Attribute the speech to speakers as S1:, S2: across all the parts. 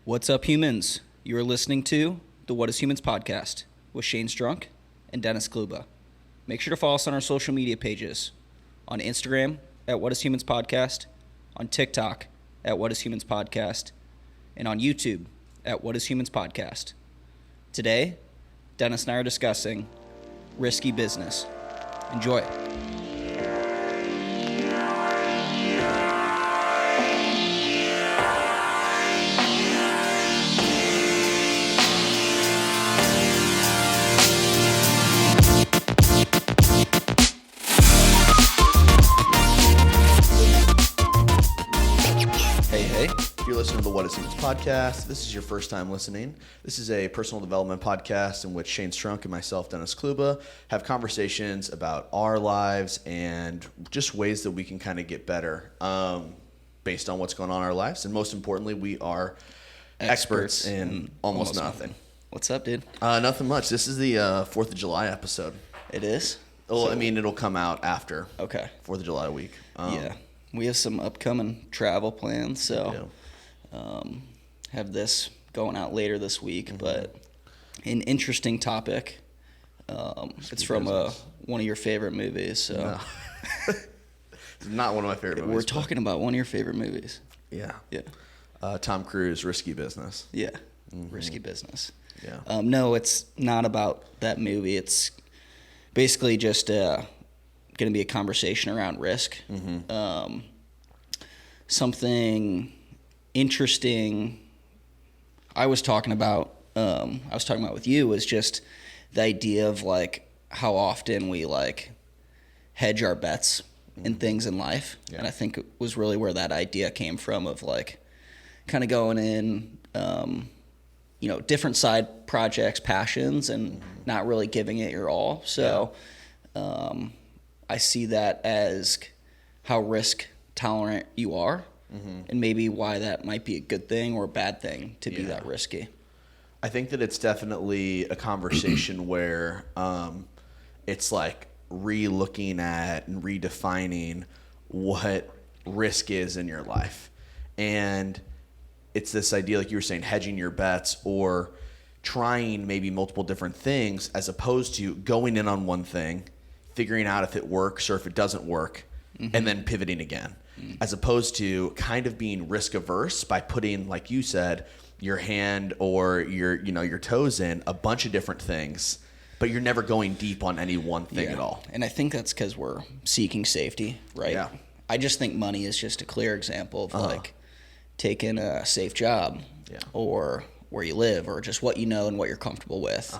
S1: What's up, humans? You are listening to the What is Humans podcast with Shane Strunk and Dennis Kluba. Make sure to follow us on our social media pages on Instagram at What is Humans podcast, on TikTok at What is Humans podcast, and on YouTube at What is Humans podcast. Today, Dennis and I are discussing risky business. Enjoy.
S2: You're listening to the What is Humans podcast. This is your first time listening. This is a personal development podcast in which Shane Strunk and myself, Dennis Kluba, have conversations about our lives and just ways that we can kind of get better based on what's going on in our lives. And most importantly, we are experts in almost nothing.
S1: What's up, dude?
S2: Nothing much. This is the 4th of July episode.
S1: It is?
S2: Well, I mean, it'll come out after 4th of July week.
S1: Yeah. We have some upcoming travel plans, so have this going out later this week. But an interesting topic. It's from one of your favorite movies. So
S2: no. It's not one of my favorite movies.
S1: We're talking about one of your favorite movies.
S2: Yeah.
S1: Yeah.
S2: Tom Cruise, Risky Business.
S1: Yeah. Risky Business.
S2: Yeah.
S1: No, it's not about that movie. It's basically just going to be a conversation around risk. Something interesting I was talking about with you was just the idea of like how often we like hedge our bets in things in life. Yeah. And I think it was really where that idea came from of like kind of going in, different side projects, passions, and not really giving it your all. So I see that as how risk tolerant you are. And maybe why that might be a good thing or a bad thing to be that risky.
S2: I think that it's definitely a conversation where it's like re-looking at and redefining what risk is in your life. And it's this idea, like you were saying, hedging your bets or trying maybe multiple different things as opposed to going in on one thing, figuring out if it works or if it doesn't work, and then pivoting again. As opposed to kind of being risk averse by putting, like you said, your hand or your toes in a bunch of different things, but you're never going deep on any one thing at all.
S1: And I think that's because we're seeking safety, right?
S2: Yeah.
S1: I just think money is just a clear example of like taking a safe job or where you live or just what you know and what you're comfortable with.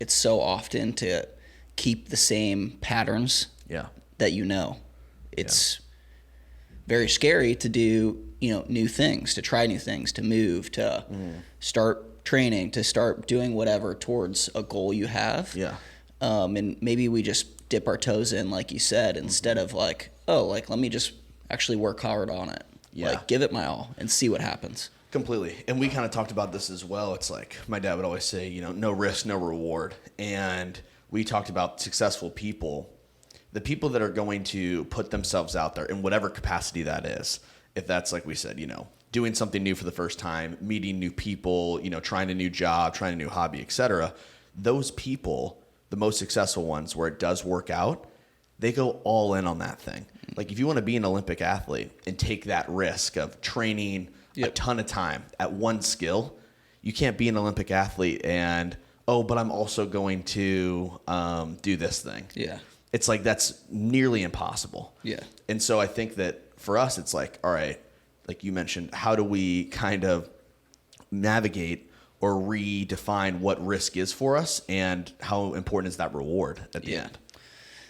S1: It's so often to keep the same patterns that you know. It's very scary to do, new things, to try new things, to move, to start training, to start doing whatever towards a goal you have. Yeah. And maybe we just dip our toes in, like you said, instead of like, let me just actually work hard on it. Yeah. Like give it my all and see what happens.
S2: Completely. And we kind of talked about this as well. It's like my dad would always say, no risk, no reward. And we talked about successful people. The people that are going to put themselves out there in whatever capacity that is, if that's like we said, doing something new for the first time, meeting new people, trying a new job, trying a new hobby, etc. Those people, the most successful ones where it does work out, they go all in on that thing. Like if you want to be an Olympic athlete and take that risk of training a ton of time at one skill, you can't be an Olympic athlete and, but I'm also going to do this thing.
S1: Yeah.
S2: It's like that's nearly impossible.
S1: Yeah.
S2: And so I think that for us, it's like, all right, like you mentioned, how do we kind of navigate or redefine what risk is for us and how important is that reward at the end?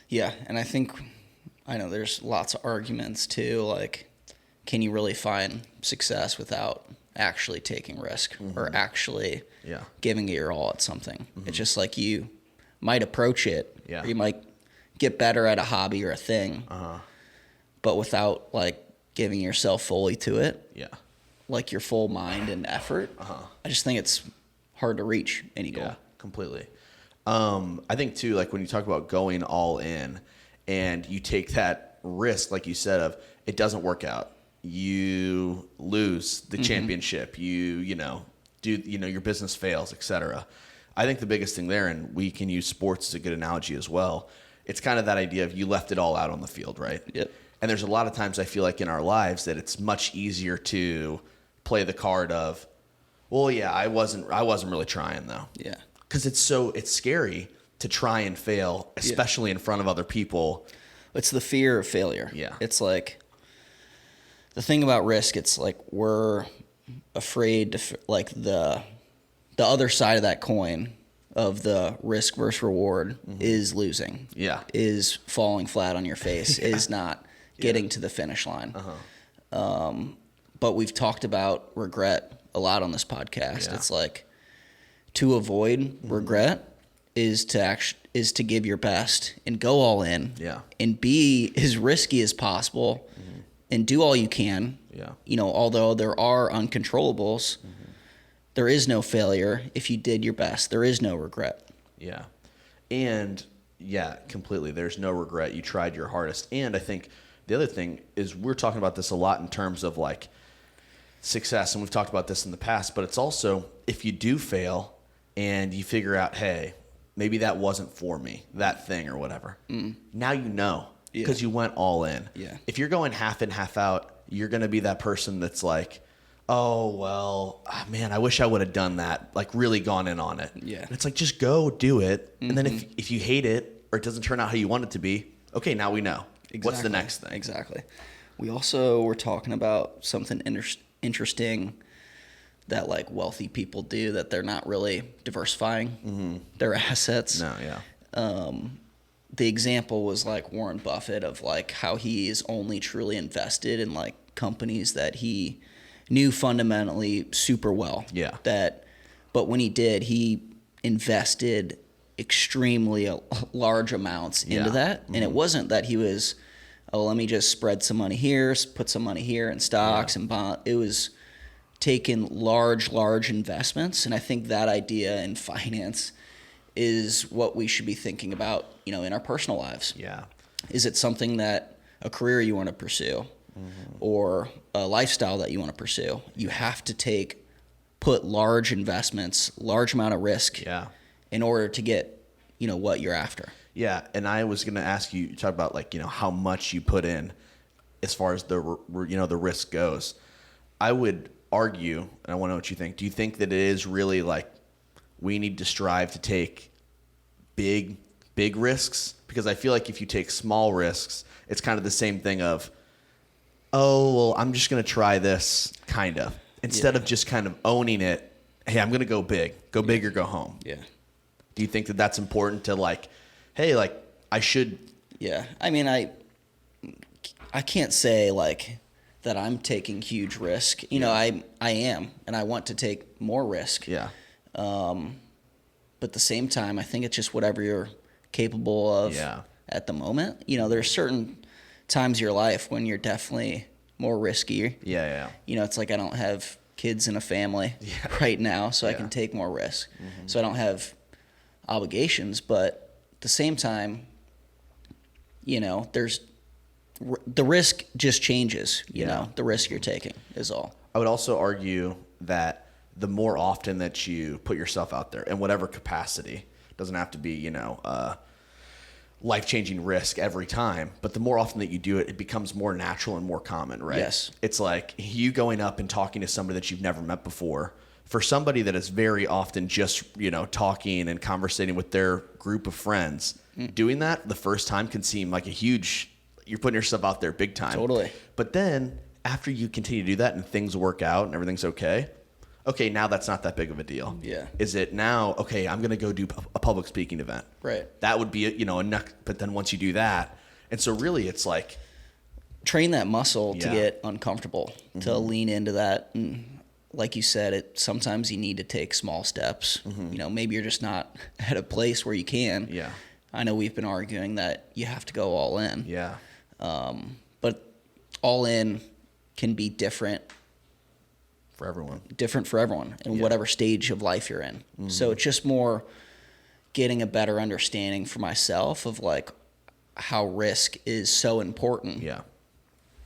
S1: Yeah. And I know there's lots of arguments too. Like, can you really find success without actually taking risk or actually giving it your all at something? It's just like you might approach it. Or you might get better at a hobby or a thing, but without like giving yourself fully to it, like your full mind and effort. I just think it's hard to reach any goal.
S2: Completely. I think too, like when you talk about going all in and you take that risk, like you said, of it doesn't work out, you lose the championship, you know, your business fails, etc. I think the biggest thing there, and we can use sports as a good analogy as well, it's kind of that idea of you left it all out on the field, right?
S1: Yep.
S2: And there's a lot of times I feel like in our lives that it's much easier to play the card of, well, yeah, I wasn't really trying though.
S1: Yeah.
S2: Because it's scary to try and fail, especially in front of other people.
S1: It's the fear of failure.
S2: Yeah.
S1: It's like the thing about risk. It's like we're afraid to like the other side of that coin of the risk versus reward is losing.
S2: Yeah.
S1: Is falling flat on your face. Is not getting to the finish line. But we've talked about regret a lot on this podcast.
S2: Yeah.
S1: It's like to avoid regret is to give your best and go all in.
S2: Yeah.
S1: And be as risky as possible and do all you can.
S2: Yeah.
S1: You know, although there are uncontrollables, there is no failure if you did your best. There is no regret.
S2: Yeah. And yeah, completely. There's no regret. You tried your hardest. And I think the other thing is we're talking about this a lot in terms of like success, and we've talked about this in the past, but it's also if you do fail and you figure out, hey, maybe that wasn't for me, that thing or whatever. Now you know because you went all in.
S1: Yeah.
S2: If you're going half in, half out, you're going to be that person that's like, oh, well, man, I wish I would have done that, like really gone in on it.
S1: Yeah.
S2: And it's like, just go do it. And then if you hate it or it doesn't turn out how you want it to be, okay, now we know.
S1: Exactly.
S2: What's the next thing?
S1: Exactly. We also were talking about something interesting that like wealthy people do that they're not really diversifying their assets.
S2: No, yeah.
S1: The example was like Warren Buffett of like how he is only truly invested in like companies that he knew fundamentally super well.
S2: Yeah.
S1: But when he did, he invested extremely large amounts into that. And it wasn't that he was, oh, let me just spread some money here, put some money here in stocks and bonds. It was taking large investments. And I think that idea in finance is what we should be thinking about, you know, in our personal lives.
S2: Yeah.
S1: Is it something that a career you want to pursue or a lifestyle that you want to pursue? You have to put large investments, large amount of risk in order to get, you know, what you're after.
S2: Yeah, and I was going to ask you, talk about like, you know, how much you put in as far as the risk goes. I would argue, and I want to know what you think. Do you think that it is really like we need to strive to take big risks? Because I feel like if you take small risks, it's kind of the same thing of, oh, well, I'm just going to try this kind of, instead of just kind of owning it. Hey, I'm going to go big or go home.
S1: Yeah.
S2: Do you think that that's important to like, hey, like I should?
S1: Yeah. I mean, I can't say like that I'm taking huge risk. You know, I am, and I want to take more risk.
S2: Yeah.
S1: But at the same time, I think it's just whatever you're capable of at the moment. You know, there's certain times of your life when you're definitely more risky.
S2: Yeah.
S1: You know, it's like I don't have kids and a family right now, so I can take more risk. So I don't have obligations, but at the same time, you know, the risk just changes, you know, the risk you're taking is all.
S2: I would also argue that the more often that you put yourself out there in whatever capacity, doesn't have to be, you know, life-changing risk every time, but the more often that you do it, it becomes more natural and more common, right?
S1: Yes.
S2: It's like you going up and talking to somebody that you've never met before. For somebody that is very often just, you know, talking and conversating with their group of friends, doing that the first time can seem like you're putting yourself out there big time.
S1: Totally.
S2: But then after you continue to do that and things work out and everything's okay, now that's not that big of a deal.
S1: Yeah.
S2: Is it now, okay, I'm going to go do a public speaking event.
S1: Right.
S2: That would be, you know, but then once you do that, and so really it's like.
S1: Train that muscle to get uncomfortable, to lean into that. And like you said, sometimes you need to take small steps. You know, maybe you're just not at a place where you can.
S2: Yeah.
S1: I know we've been arguing that you have to go all in.
S2: Yeah.
S1: But all in can be different
S2: for everyone
S1: in whatever stage of life you're in. So it's just more getting a better understanding for myself of like how risk is so important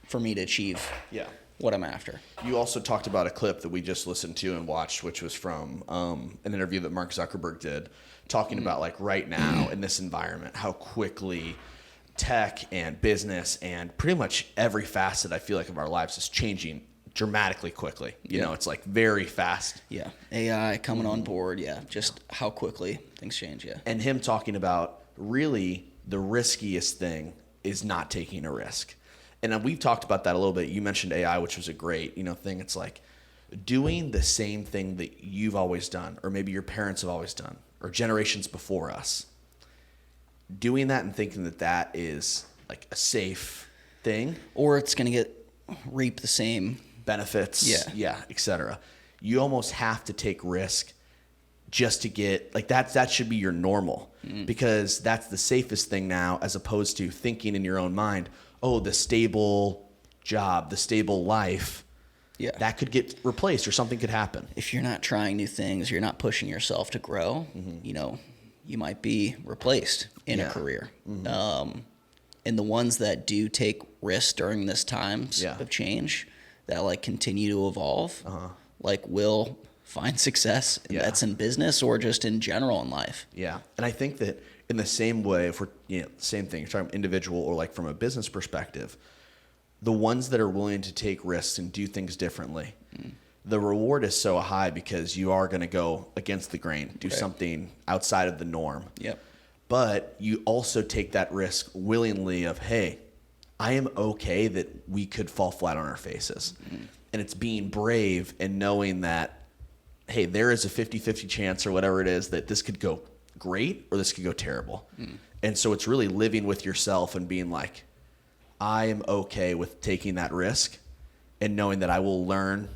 S1: for me to achieve what I'm after.
S2: You also talked about a clip that we just listened to and watched, which was from an interview that Mark Zuckerberg did, talking about like right now in this environment, how quickly tech and business and pretty much every facet I feel like of our lives is changing dramatically quickly. You know, it's like very fast.
S1: Yeah. AI coming on board. Yeah. Just how quickly things change. Yeah.
S2: And him talking about really the riskiest thing is not taking a risk. And we've talked about that a little bit. You mentioned AI, which was a great, thing. It's like doing the same thing that you've always done, or maybe your parents have always done, or generations before us. Doing that and thinking that that is like a safe thing.
S1: Or it's going to reap the same
S2: benefits. Yeah, et cetera. You almost have to take risk just to get, like that should be your normal, because that's the safest thing now, as opposed to thinking in your own mind, oh, the stable job, the stable life, that could get replaced or something could happen.
S1: If you're not trying new things, you're not pushing yourself to grow, you might be replaced in a career. And the ones that do take risks during this times of change, that like continue to evolve, like will find success. That's in business or just in general in life.
S2: Yeah. And I think that in the same way, if we're, same thing, you're talking individual or like from a business perspective, the ones that are willing to take risks and do things differently, the reward is so high because you are going to go against the grain, do something outside of the norm.
S1: Yep.
S2: But you also take that risk willingly of, hey, I am okay that we could fall flat on our faces. And it's being brave and knowing that, hey, there is a 50-50 chance or whatever it is that this could go great or this could go terrible. And so it's really living with yourself and being like, I am okay with taking that risk and knowing that I will learn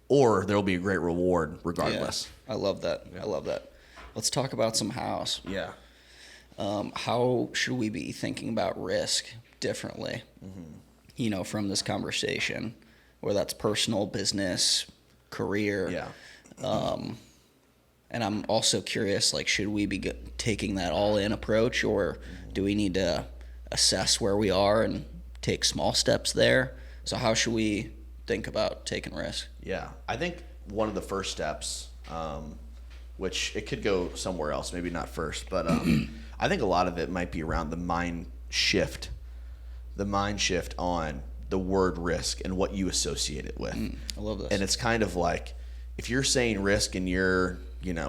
S2: or there will be a great reward regardless.
S1: Yeah, I love that. I love that. Let's talk about some hows.
S2: Yeah.
S1: How should we be thinking about risk differently, from this conversation, whether that's personal, business, career.
S2: Yeah.
S1: And I'm also curious, like, should we be taking that all-in approach, or do we need to assess where we are and take small steps there? So how should we think about taking risks?
S2: Yeah. I think one of the first steps, which it could go somewhere else, maybe not first, but I think a lot of it might be around the mind shift on the word risk and what you associate it with.
S1: I love this.
S2: And it's kind of like, if you're saying risk and you're,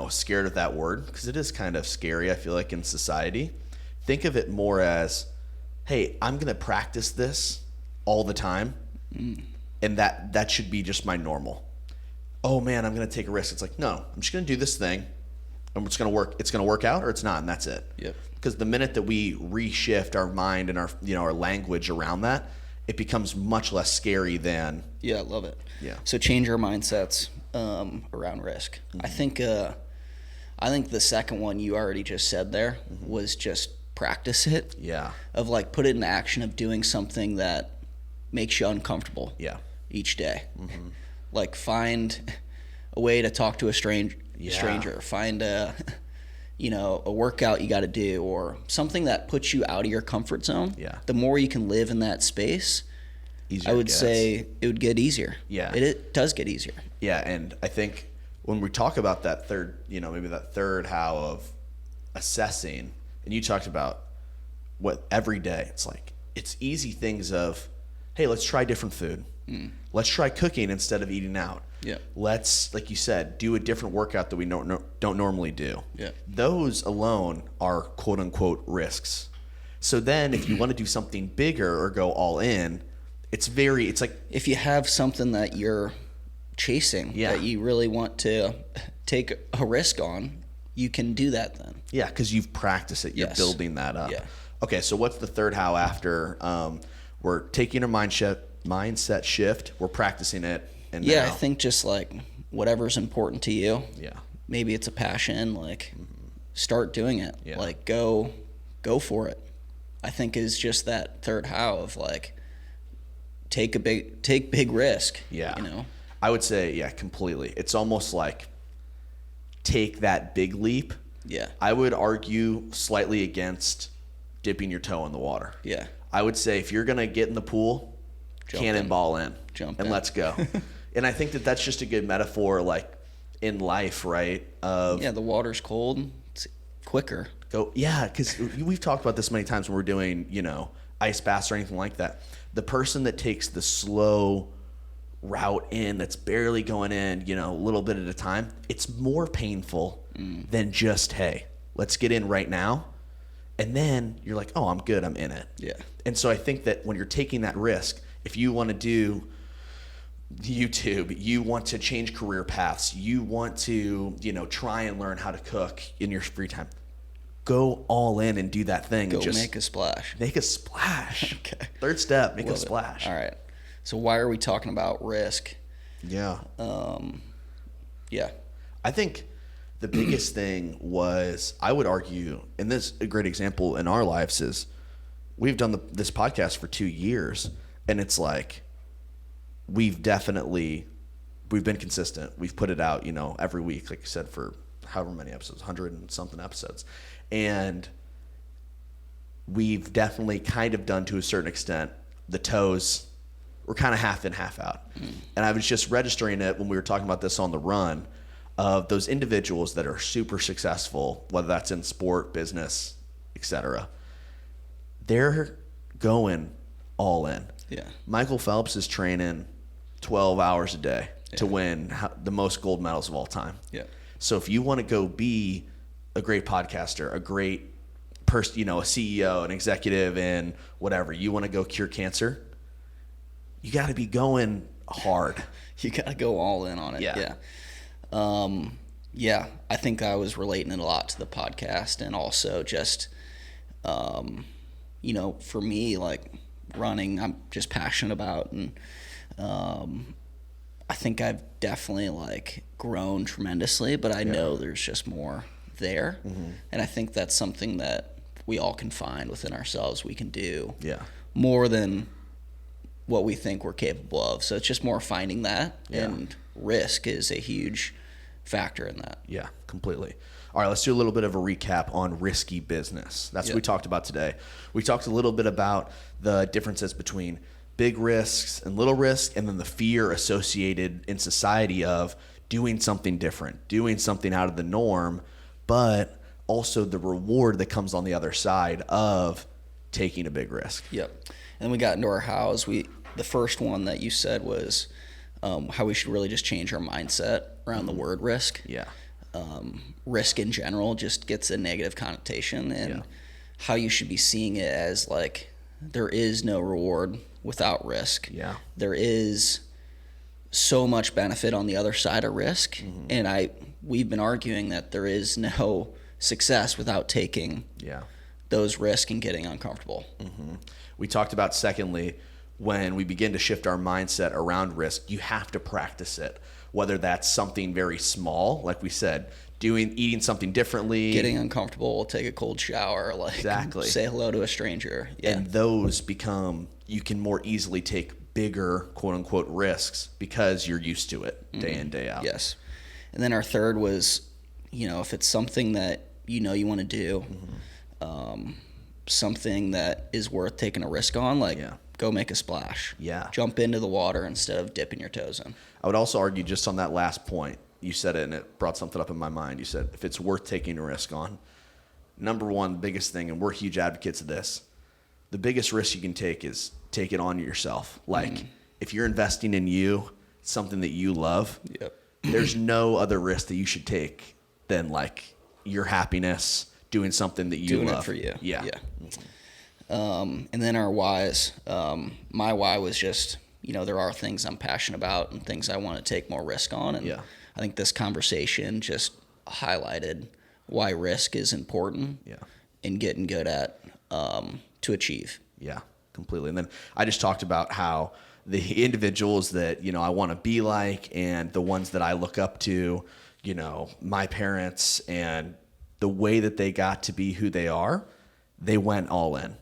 S2: scared of that word, because it is kind of scary, I feel like, in society, think of it more as, hey, I'm going to practice this all the time. And that should be just my normal. Oh man, I'm going to take a risk. It's like, no, I'm just going to do this thing and it's going to work. It's going to work out or it's not. And that's it.
S1: Yep.
S2: Because the minute that we reshift our mind and our, our language around that, it becomes much less scary than.
S1: Yeah, I love it.
S2: Yeah.
S1: So change our mindsets around risk. I think the second one you already just said there was just practice it.
S2: Yeah.
S1: Of like put it in action of doing something that makes you uncomfortable.
S2: Yeah.
S1: Each day. Like find a way to talk to a stranger. Find a workout you got to do, or something that puts you out of your comfort zone.
S2: Yeah.
S1: The more you can live in that space,
S2: easier
S1: I would say it would get easier.
S2: Yeah.
S1: It does get easier.
S2: Yeah. And I think when we talk about that third, maybe that third how of assessing, and you talked about what every day, it's like, it's easy things of, hey, let's try different food. Let's try cooking instead of eating out.
S1: Yeah.
S2: Let's, like you said, do a different workout that we don't normally do.
S1: Yeah.
S2: Those alone are quote unquote risks. So then if you want to do something bigger or go all in, it's like
S1: if you have something that you're chasing that you really want to take a risk on, you can do that then.
S2: Yeah, because you've practiced it. You're building that up.
S1: Yeah.
S2: Okay, so what's the third how after we're taking a mindset shift, we're practicing it, and
S1: I think just like whatever's important to you.
S2: Yeah.
S1: Maybe it's a passion, like start doing it.
S2: Yeah.
S1: Like go for it. I think is just that third how of like take big risk.
S2: Yeah. I would say, completely. It's almost like take that big leap.
S1: Yeah.
S2: I would argue slightly against dipping your toe in the water.
S1: Yeah.
S2: I would say if you're going to get in the pool, cannonball in, let's go. And I think that that's just a good metaphor, like in life, right?
S1: The water's cold, it's quicker.
S2: Because we've talked about this many times when we're doing, ice baths or anything like that. The person that takes the slow route in, that's barely going in, a little bit at a time, it's more painful than just, hey, let's get in right now. And then you're like, oh, I'm good, I'm in it.
S1: Yeah.
S2: And so I think that when you're taking that risk, if you want to do YouTube, you want to change career paths, you want to, try and learn how to cook in your free time, go all in and do that thing.
S1: Go make a splash.
S2: Make a splash.
S1: Okay.
S2: Third step, make
S1: Love
S2: a splash.
S1: All right. So why are we talking about risk?
S2: Yeah.
S1: Yeah.
S2: I think the biggest thing was, I would argue, and this is a great example in our lives, is we've done this podcast for 2 years, and it's like we've been consistent. We've put it out, every week, like you said, for however many episodes, 100 and something episodes. And we've definitely kind of done, to a certain extent, the toes. We're kind of half in, half out. And I was just registering it when we were talking about this on the run, of those individuals that are super successful, whether that's in sport, business, etc. They're going all in.
S1: Yeah.
S2: Michael Phelps is training 12 hours a day to win the most gold medals of all time.
S1: Yeah.
S2: So if you want to go be a great podcaster, a great person, a CEO, an executive, and whatever, you want to go cure cancer, you got to be going hard.
S1: You got to go all in on it. Yeah. I think I was relating it a lot to the podcast, and also just, for me, like running, I'm just passionate about, and I think I've definitely grown tremendously, but I know there's just more there. And I think that's something that we all can find within ourselves. We can do more than what we think we're capable of. So it's just more finding that, and risk is a huge factor in that.
S2: Yeah, completely. All right, let's do a little bit of a recap on risky business. That's what we talked about today. We talked a little bit about the differences between big risks and little risks, and then the fear associated in society of doing something different, doing something out of the norm, but also the reward that comes on the other side of taking a big risk.
S1: Yep. And then we got into our hows. The first one that you said was how we should really just change our mindset around the word risk.
S2: Yeah.
S1: Risk in general just gets a negative connotation, and how you should be seeing it as there is no reward without risk.
S2: Yeah.
S1: There is so much benefit on the other side of risk, and we've been arguing that there is no success without taking those risks and getting uncomfortable.
S2: We talked about, secondly, when we begin to shift our mindset around risk, you have to practice it. Whether that's something very small, like we said, eating something differently,
S1: getting uncomfortable, take a cold shower, say hello to a stranger. Yeah.
S2: And those you can more easily take bigger, quote unquote, risks because you're used to it day in, day out.
S1: Yes. And then our third was, if it's something that you want to do, something that is worth taking a risk on, go make a splash.
S2: Yeah.
S1: Jump into the water instead of dipping your toes in.
S2: I would also argue, just on that last point, you said it and it brought something up in my mind. You said if it's worth taking a risk on, number one, biggest thing, and we're huge advocates of this, the biggest risk you can take is take it on yourself. If you're investing in you, something that you love, there's no other risk that you should take than your happiness doing something that you
S1: doing
S2: love.
S1: It for you.
S2: Yeah.
S1: And then our whys. My why was just, there are things I'm passionate about and things I want to take more risk on. And I think this conversation just highlighted why risk is important and getting good at to achieve.
S2: Yeah, completely. And then I just talked about how the individuals that, I want to be like, and the ones that I look up to, my parents, and the way that they got to be who they are, they went all in.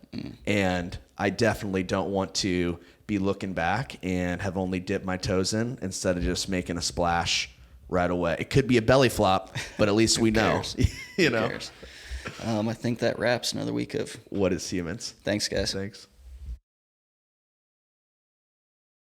S2: And I definitely don't want to be looking back and have only dipped my toes in instead of just making a splash right away. It could be a belly flop, but at least we know.
S1: Who cares? I think that wraps another week of
S2: What is Humans.
S1: Thanks, guys.
S2: Thanks.